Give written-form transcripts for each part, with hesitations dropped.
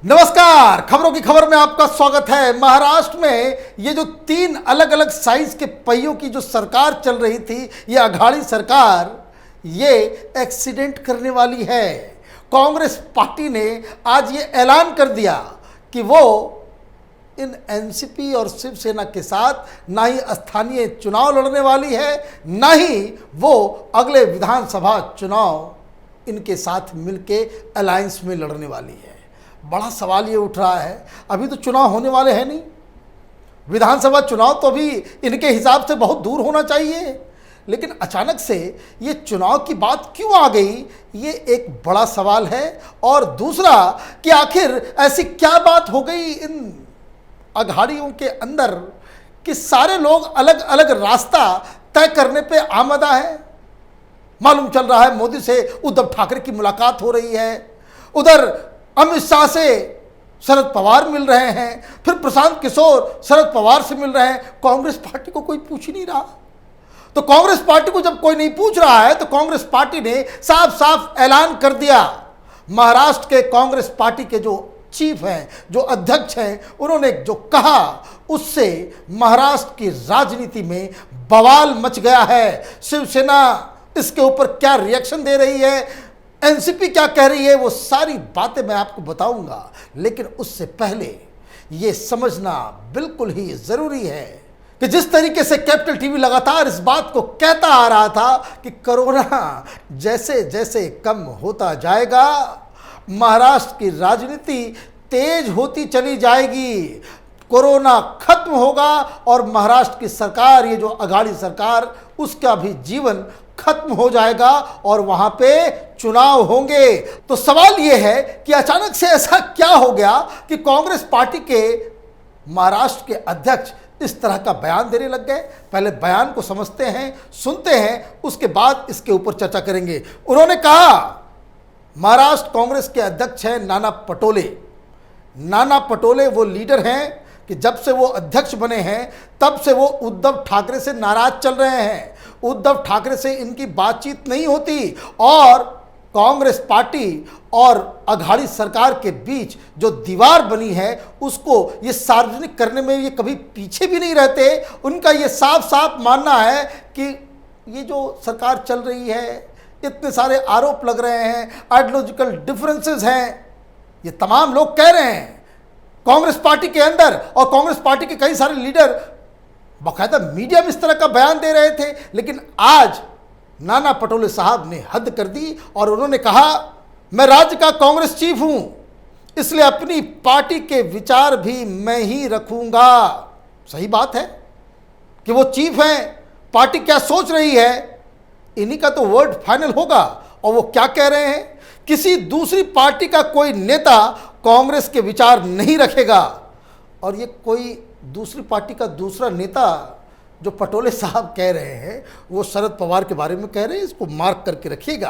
नमस्कार, खबरों की खबर में आपका स्वागत है। महाराष्ट्र में ये जो तीन अलग अलग साइज के पहियों की जो सरकार चल रही थी, ये अघाड़ी सरकार, ये एक्सीडेंट करने वाली है। कांग्रेस पार्टी ने आज ये ऐलान कर दिया कि वो इन एनसीपी और शिवसेना के साथ ना ही स्थानीय चुनाव लड़ने वाली है, ना ही वो अगले विधानसभा चुनाव इनके साथ मिलके अलायंस में लड़ने वाली है। बड़ा सवाल ये उठ रहा है, अभी तो चुनाव होने वाले हैं नहीं, विधानसभा चुनाव तो अभी इनके हिसाब से बहुत दूर होना चाहिए, लेकिन अचानक से ये चुनाव की बात क्यों आ गई, ये एक बड़ा सवाल है। और दूसरा कि आखिर ऐसी क्या बात हो गई इन अघाड़ियों के अंदर कि सारे लोग अलग अलग रास्ता तय करने पे आमदा है। मालूम चल रहा है मोदी से उद्धव ठाकरे की मुलाकात हो रही है, उधर अमित शाह से शरद पवार मिल रहे हैं, फिर प्रशांत किशोर शरद पवार से मिल रहे हैं। कांग्रेस पार्टी को कोई पूछ ही नहीं रहा। तो कांग्रेस पार्टी को जब कोई नहीं पूछ रहा है तो कांग्रेस पार्टी ने साफ साफ ऐलान कर दिया। महाराष्ट्र के कांग्रेस पार्टी के जो चीफ हैं, जो अध्यक्ष हैं, उन्होंने जो कहा उससे महाराष्ट्र की राजनीति में बवाल मच गया है। शिवसेना इसके ऊपर क्या रिएक्शन दे रही है, एनसीपी क्या कह रही है, वो सारी बातें मैं आपको बताऊंगा। लेकिन उससे पहले ये समझना बिल्कुल ही जरूरी है कि जिस तरीके से कैपिटल टीवी लगातार इस बात को कहता आ रहा था कि कोरोना जैसे जैसे कम होता जाएगा, महाराष्ट्र की राजनीति तेज होती चली जाएगी, कोरोना खत्म होगा और महाराष्ट्र की सरकार, ये जो अघाड़ी सरकार, उसका भी जीवन खत्म हो जाएगा और वहां पे चुनाव होंगे। तो सवाल यह है कि अचानक से ऐसा क्या हो गया कि कांग्रेस पार्टी के महाराष्ट्र के अध्यक्ष इस तरह का बयान देने लग गए। पहले बयान को समझते हैं, सुनते हैं, उसके बाद इसके ऊपर चर्चा करेंगे। उन्होंने कहा, महाराष्ट्र कांग्रेस के अध्यक्ष हैं नाना पटोले। नाना पटोले वो लीडर हैं कि जब से वो अध्यक्ष बने हैं तब से वो उद्धव ठाकरे से नाराज चल रहे हैं। उद्धव ठाकरे से इनकी बातचीत नहीं होती और कांग्रेस पार्टी और अघाड़ी सरकार के बीच जो दीवार बनी है उसको ये सार्वजनिक करने में ये कभी पीछे भी नहीं रहते। उनका ये साफ साफ मानना है कि ये जो सरकार चल रही है, इतने सारे आरोप लग रहे हैं, आइडियोलॉजिकल डिफरेंसेस हैं, ये तमाम लोग कह रहे हैं कांग्रेस पार्टी के अंदर। और कांग्रेस पार्टी के कई सारे लीडर बाकायदा मीडिया में इस तरह का बयान दे रहे थे। लेकिन आज नाना पटोले साहब ने हद कर दी और उन्होंने कहा, मैं राज्य का कांग्रेस चीफ हूं, इसलिए अपनी पार्टी के विचार भी मैं ही रखूंगा। सही बात है कि वो चीफ हैं, पार्टी क्या सोच रही है इन्हीं का तो वर्ड फाइनल होगा। और वो क्या कह रहे हैं, किसी दूसरी पार्टी का कोई नेता कांग्रेस के विचार नहीं रखेगा। और ये कोई दूसरी पार्टी का दूसरा नेता जो पटोले साहब कह रहे हैं वो शरद पवार के बारे में कह रहे हैं, इसको मार्क करके रखिएगा।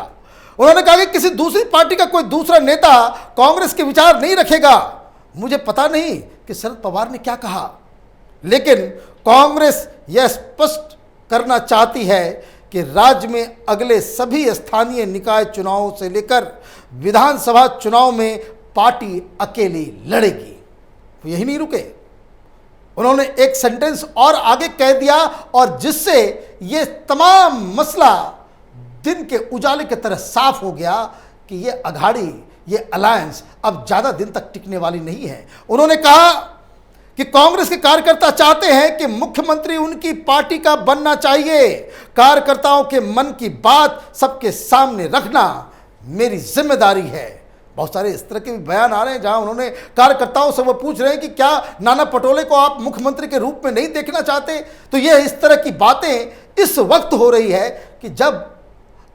उन्होंने कहा कि किसी दूसरी पार्टी का कोई दूसरा नेता कांग्रेस के विचार नहीं रखेगा। मुझे पता नहीं कि शरद पवार ने क्या कहा, लेकिन कांग्रेस यह स्पष्ट करना चाहती है कि राज्य में अगले सभी स्थानीय निकाय चुनावों से लेकर विधानसभा चुनाव में पार्टी अकेली लड़ेगी। तो यही नहीं रुके, उन्होंने एक सेंटेंस और आगे कह दिया और जिससे ये तमाम मसला दिन के उजाले की तरह साफ हो गया कि ये अघाड़ी, ये अलायंस अब ज़्यादा दिन तक टिकने वाली नहीं है। उन्होंने कहा कि कांग्रेस के कार्यकर्ता चाहते हैं कि मुख्यमंत्री उनकी पार्टी का बनना चाहिए। कार्यकर्ताओं के मन की बात सबके सामने रखना मेरी जिम्मेदारी है। बहुत सारे इस तरह के भी बयान आ रहे हैं जहां उन्होंने कार्यकर्ताओं से वो पूछ रहे हैं कि क्या नाना पटोले को आप मुख्यमंत्री के रूप में नहीं देखना चाहते। तो ये इस तरह की बातें इस वक्त हो रही है कि जब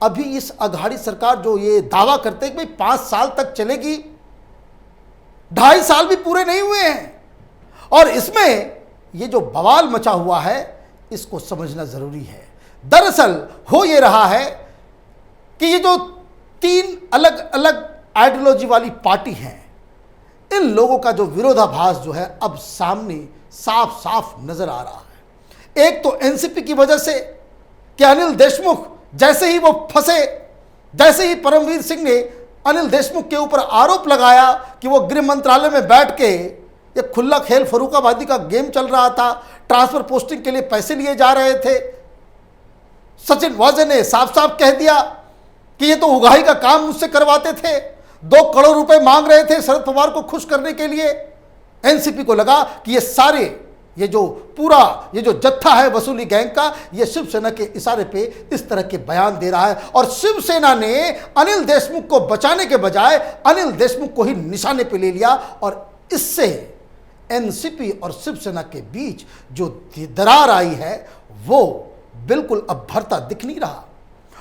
अभी इस अघाड़ी सरकार जो ये दावा करते हैं कि भाई 5 साल तक चलेगी, 2.5 साल भी पूरे नहीं हुए हैं और इसमें ये जो बवाल मचा हुआ है इसको समझना जरूरी है। दरअसल हो ये रहा है कि ये जो 3 अलग अलग आइडियोलॉजी वाली पार्टी है, इन लोगों का जो विरोधाभास जो है अब सामने साफ साफ नजर आ रहा है। एक तो एनसीपी की वजह से कि अनिल देशमुख जैसे ही वो फंसे, जैसे ही परमवीर सिंह ने अनिल देशमुख के ऊपर आरोप लगाया कि वो गृह मंत्रालय में बैठ के एक खुला खेल फर्रुखाबादी का गेम चल रहा था, ट्रांसफर पोस्टिंग के लिए पैसे लिए जा रहे थे। सचिन वाजे ने साफ साफ कह दिया कि ये तो उगाही का काम मुझसे करवाते थे, 2 करोड़ रुपए मांग रहे थे शरद पवार को खुश करने के लिए। एनसीपी को लगा कि ये जो जत्था है वसूली गैंग का, ये शिवसेना के इशारे पे इस तरह के बयान दे रहा है, और शिवसेना ने अनिल देशमुख को बचाने के बजाय अनिल देशमुख को ही निशाने पे ले लिया, और इससे एनसीपी और शिवसेना के बीच जो दरार आई है वो बिल्कुल अब भरता दिख नहीं रहा।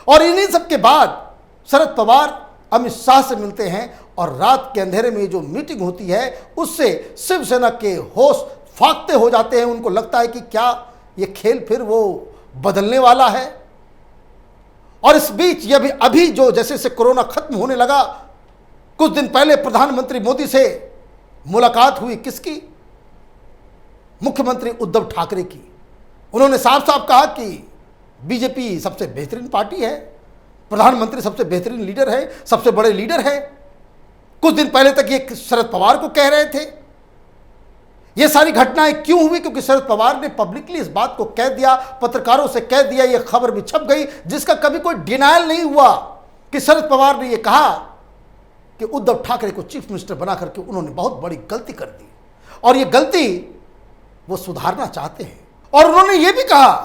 और इन्हीं सब के बाद शरद पवार अमित शाह से मिलते हैं, और रात के अंधेरे में जो मीटिंग होती है उससे शिवसेना के होश फाकते हो जाते हैं। उनको लगता है कि क्या ये खेल फिर वो बदलने वाला है। और इस बीच ये भी अभी जो जैसे से कोरोना खत्म होने लगा, कुछ दिन पहले प्रधानमंत्री मोदी से मुलाकात हुई, किसकी? मुख्यमंत्री उद्धव ठाकरे की। उन्होंने साफ साफ कहा कि बीजेपी सबसे बेहतरीन पार्टी है, प्रधानमंत्री सबसे बेहतरीन लीडर है, सबसे बड़े लीडर है। कुछ दिन पहले तक ये शरद पवार को कह रहे थे। ये सारी घटनाएं क्यों हुई? क्योंकि शरद पवार ने पब्लिकली इस बात को कह दिया, पत्रकारों से कह दिया, ये खबर भी छप गई, जिसका कभी कोई डिनायल नहीं हुआ कि शरद पवार ने यह कहा कि उद्धव ठाकरे को चीफ मिनिस्टर बना करके उन्होंने बहुत बड़ी गलती कर दी, और ये गलती वो सुधारना चाहते हैं। और उन्होंने ये भी कहा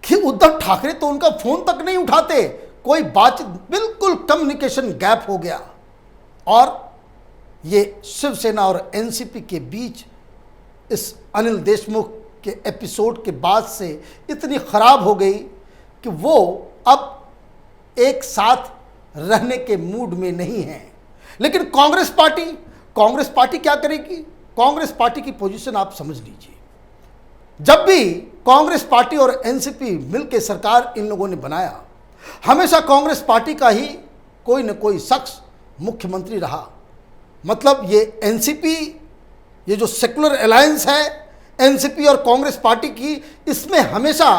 कि उद्धव ठाकरे तो उनका फोन तक नहीं उठाते, कोई बातचीत, बिल्कुल कम्युनिकेशन गैप हो गया। और ये शिवसेना और एनसीपी के बीच इस अनिल देशमुख के एपिसोड के बाद से इतनी खराब हो गई कि वो अब एक साथ रहने के मूड में नहीं है। लेकिन कांग्रेस पार्टी क्या करेगी? कांग्रेस पार्टी की पोजीशन आप समझ लीजिए। जब भी कांग्रेस पार्टी और एनसीपी मिलकर सरकार इन लोगों ने बनाया, हमेशा कांग्रेस पार्टी का ही कोई न कोई शख्स मुख्यमंत्री रहा। मतलब ये एनसीपी, ये जो सेकुलर अलायंस है एनसीपी और कांग्रेस पार्टी की, इसमें हमेशा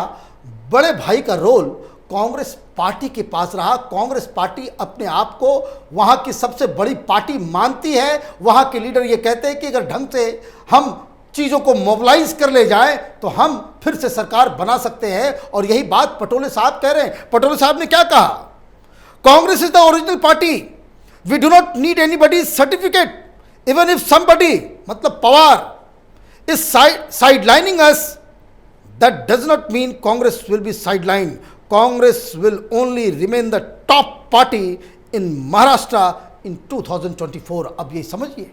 बड़े भाई का रोल कांग्रेस पार्टी के पास रहा। कांग्रेस पार्टी अपने आप को वहाँ की सबसे बड़ी पार्टी मानती है। वहाँ के लीडर ये कहते हैं कि अगर ढंग से हम चीज़ों को मोबिलाइज कर ले जाएं तो हम फिर से सरकार बना सकते हैं। और यही बात पटोले साहब कह रहे हैं। पटोले साहब ने क्या कहा? Congress is the original party, we do not need anybody certificate even if somebody, मतलब Pawar is sidelining us, that does not mean Congress will be sideline, Congress will only remain the top party in Maharashtra in 2024। अब ये समझिए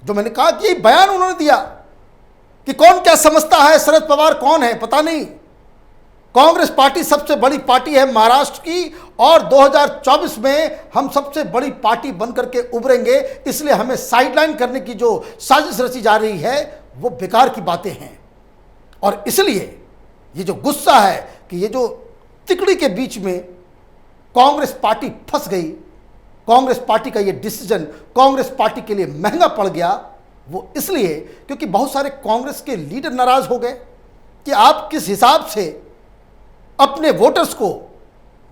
जो मैंने कहा कि ये बयान उन्होंने दिया कि कौन क्या समझता है, शरद पवार कौन है पता नहीं। कांग्रेस पार्टी सबसे बड़ी पार्टी है महाराष्ट्र की, और 2024 में हम सबसे बड़ी पार्टी बनकर के उभरेंगे। इसलिए हमें साइडलाइन करने की जो साजिश रची जा रही है वो बेकार की बातें हैं। और इसलिए ये जो गुस्सा है कि ये जो तिकड़ी के बीच में कांग्रेस पार्टी फंस गई, कांग्रेस पार्टी का ये डिसीजन कांग्रेस पार्टी के लिए महंगा पड़ गया, वो इसलिए क्योंकि बहुत सारे कांग्रेस के लीडर नाराज हो गए कि आप किस हिसाब से अपने वोटर्स को,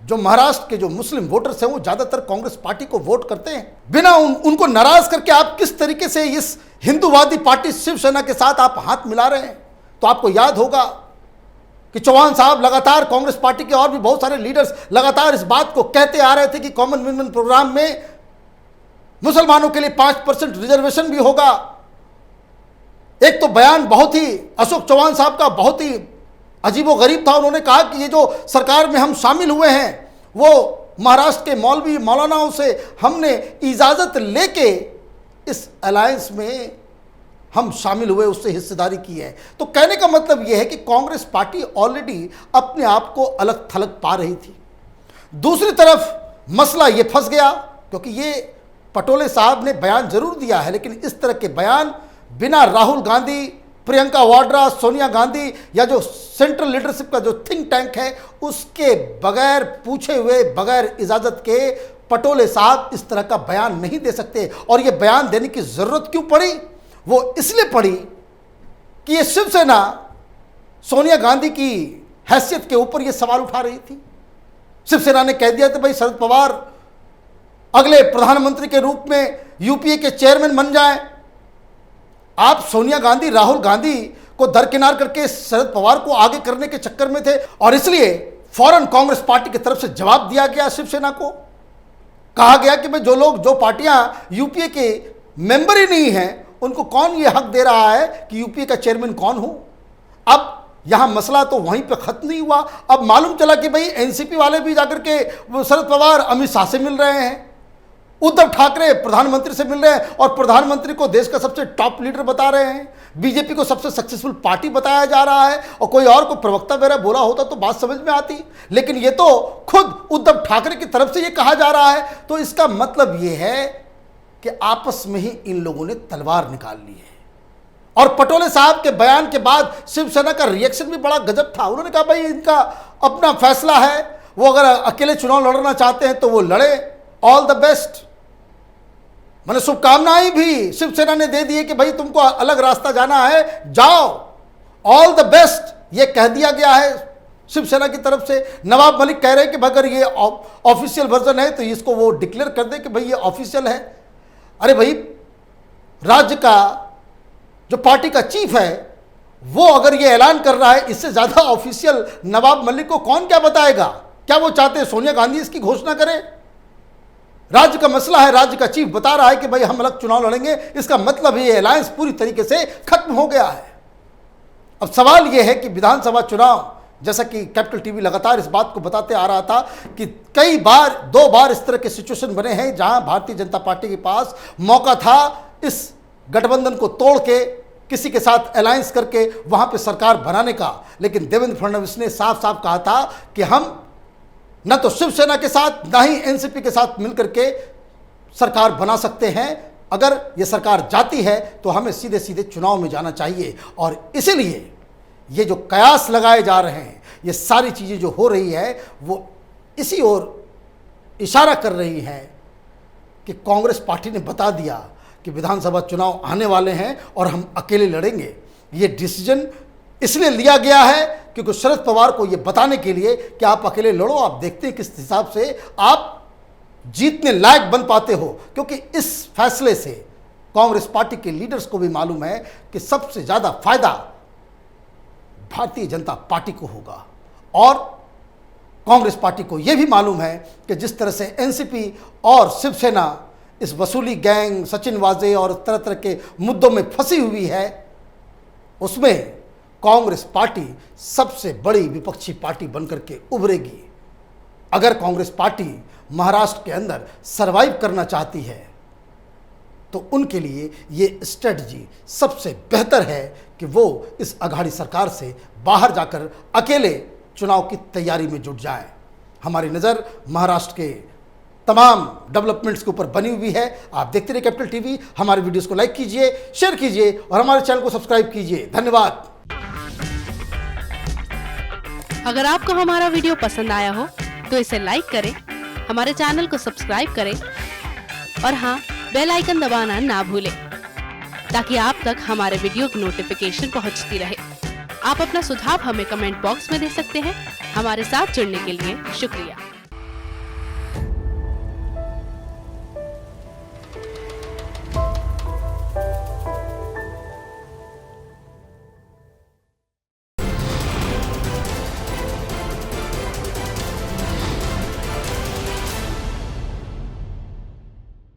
जो महाराष्ट्र के जो मुस्लिम वोटर्स हैं वो ज़्यादातर कांग्रेस पार्टी को वोट करते हैं, बिना उनको नाराज करके आप किस तरीके से इस हिंदूवादी पार्टी शिवसेना के साथ आप हाथ मिला रहे हैं। तो आपको याद होगा कि चौहान साहब लगातार, कांग्रेस पार्टी के और भी बहुत सारे लीडर्स लगातार इस बात को कहते आ रहे थे कि कॉमन मिनिमम प्रोग्राम में मुसलमानों के लिए 5% रिजर्वेशन भी होगा। एक तो बयान बहुत ही अशोक चौहान साहब का बहुत ही अजीबोगरीब था। उन्होंने कहा कि ये जो सरकार में हम शामिल हुए हैं वो महाराष्ट्र के मौलवी मौलानाओं से हमने इजाज़त लेके इस अलायंस में हम शामिल हुए, उससे हिस्सेदारी की है। तो कहने का मतलब यह है कि कांग्रेस पार्टी ऑलरेडी अपने आप को अलग थलग पा रही थी। दूसरी तरफ मसला ये फंस गया क्योंकि ये पटोले साहब ने बयान जरूर दिया है, लेकिन इस तरह के बयान बिना राहुल गांधी, प्रियंका वाड्रा, सोनिया गांधी या जो सेंट्रल लीडरशिप का जो थिंक टैंक है उसके बगैर पूछे हुए, बगैर इजाज़त के पटोले साहब इस तरह का बयान नहीं दे सकते। और ये बयान देने की ज़रूरत क्यों पड़ी? वो इसलिए पड़ी कि ये शिवसेना सोनिया गांधी की हैसियत के ऊपर ये सवाल उठा रही थी। शिवसेना ने कह दिया था भाई शरद पवार अगले प्रधानमंत्री के रूप में यूपीए के चेयरमैन बन जाएं। आप सोनिया गांधी, राहुल गांधी को दरकिनार करके शरद पवार को आगे करने के चक्कर में थे और इसलिए फौरन कांग्रेस पार्टी की तरफ से जवाब दिया गया। शिवसेना को कहा गया कि भाई जो पार्टियां यूपीए के मेंबर ही नहीं हैं, उनको कौन ये हक दे रहा है कि यूपीए का चेयरमैन कौन हो। अब यहां मसला तो वहीं पे खत्म नहीं हुआ। अब मालूम चला कि भाई एनसीपी वाले भी जाकर के शरद पवार अमित शाह से मिल रहे हैं, उद्धव ठाकरे प्रधानमंत्री से मिल रहे हैं और प्रधानमंत्री को देश का सबसे टॉप लीडर बता रहे हैं, बीजेपी को सबसे सक्सेसफुल पार्टी बताया जा रहा है। और कोई और को प्रवक्ता वगैरह बोला होता तो बात समझ में आती, लेकिन ये तो खुद उद्धव ठाकरे की तरफ से ये कहा जा रहा है। तो इसका मतलब ये है कि आपस में ही इन लोगों ने तलवार निकाल ली है। और पटोले साहब के बयान के बाद शिवसेना का रिएक्शन भी बड़ा गजब था। उन्होंने कहा भाई इनका अपना फैसला है, वो अगर अकेले चुनाव लड़ना चाहते हैं तो वो लड़े, ऑल द बेस्ट। मैंने शुभकामनाएं भी शिवसेना ने दे दी है कि भाई तुमको अलग रास्ता जाना है, जाओ, ऑल द बेस्ट, ये कह दिया गया है शिवसेना की तरफ से। नवाब मलिक कह रहे हैं कि अगर ये ऑफिशियल वर्जन है तो इसको वो डिक्लेयर कर दे कि भाई ये ऑफिशियल है। अरे भाई, राज्य का जो पार्टी का चीफ है वो अगर ये ऐलान कर रहा है, इससे ज्यादा ऑफिशियल नवाब मलिक को कौन क्या बताएगा। क्या वो चाहते हैं सोनिया गांधी इसकी घोषणा करे? राज्य का मसला है, राज्य का चीफ बता रहा है कि भाई हम अलग चुनाव लड़ेंगे, इसका मतलब ये अलायंस पूरी तरीके से खत्म हो गया है। अब सवाल यह है कि विधानसभा चुनाव, जैसा कि कैपिटल टीवी लगातार इस बात को बताते आ रहा था कि कई बार, 2 बार इस तरह के सिचुएशन बने हैं जहां भारतीय जनता पार्टी के पास मौका था इस गठबंधन को तोड़ के किसी के साथ अलायंस करके वहां पे सरकार बनाने का, लेकिन देवेंद्र फडणवीस ने साफ साफ कहा था कि हम न तो शिवसेना के साथ न ही एनसीपी के साथ मिलकर के सरकार बना सकते हैं। अगर ये सरकार जाती है तो हमें सीधे सीधे चुनाव में जाना चाहिए। और इसीलिए ये जो कयास लगाए जा रहे हैं, ये सारी चीज़ें जो हो रही है वो इसी ओर इशारा कर रही है कि कांग्रेस पार्टी ने बता दिया कि विधानसभा चुनाव आने वाले हैं और हम अकेले लड़ेंगे। ये डिसीजन इसलिए लिया गया है क्योंकि शरद पवार को यह बताने के लिए कि आप अकेले लड़ो, आप देखते हैं किस हिसाब से आप जीतने लायक बन पाते हो। क्योंकि इस फैसले से कांग्रेस पार्टी के लीडर्स को भी मालूम है कि सबसे ज्यादा फायदा भारतीय जनता पार्टी को होगा। और कांग्रेस पार्टी को यह भी मालूम है कि जिस तरह से एनसीपी और शिवसेना इस वसूली गैंग, सचिन वाजे और तरह तरह के मुद्दों में फंसी हुई है, उसमें कांग्रेस पार्टी सबसे बड़ी विपक्षी पार्टी बनकर के उभरेगी। अगर कांग्रेस पार्टी महाराष्ट्र के अंदर सरवाइव करना चाहती है तो उनके लिए ये स्ट्रेटजी सबसे बेहतर है कि वो इस अघाड़ी सरकार से बाहर जाकर अकेले चुनाव की तैयारी में जुट जाए। हमारी नज़र महाराष्ट्र के तमाम डेवलपमेंट्स के ऊपर बनी हुई है। आप देखते रहिए कैपिटल टीवी। हमारे वीडियोस को लाइक कीजिए, शेयर कीजिए और हमारे चैनल को सब्सक्राइब कीजिए। धन्यवाद। अगर आपको हमारा वीडियो पसंद आया हो तो इसे लाइक करें, हमारे चैनल को सब्सक्राइब करें और हाँ, बेल आइकन दबाना ना भूलें ताकि आप तक हमारे वीडियो की नोटिफिकेशन पहुंचती रहे। आप अपना सुझाव हमें कमेंट बॉक्स में दे सकते हैं। हमारे साथ जुड़ने के लिए शुक्रिया।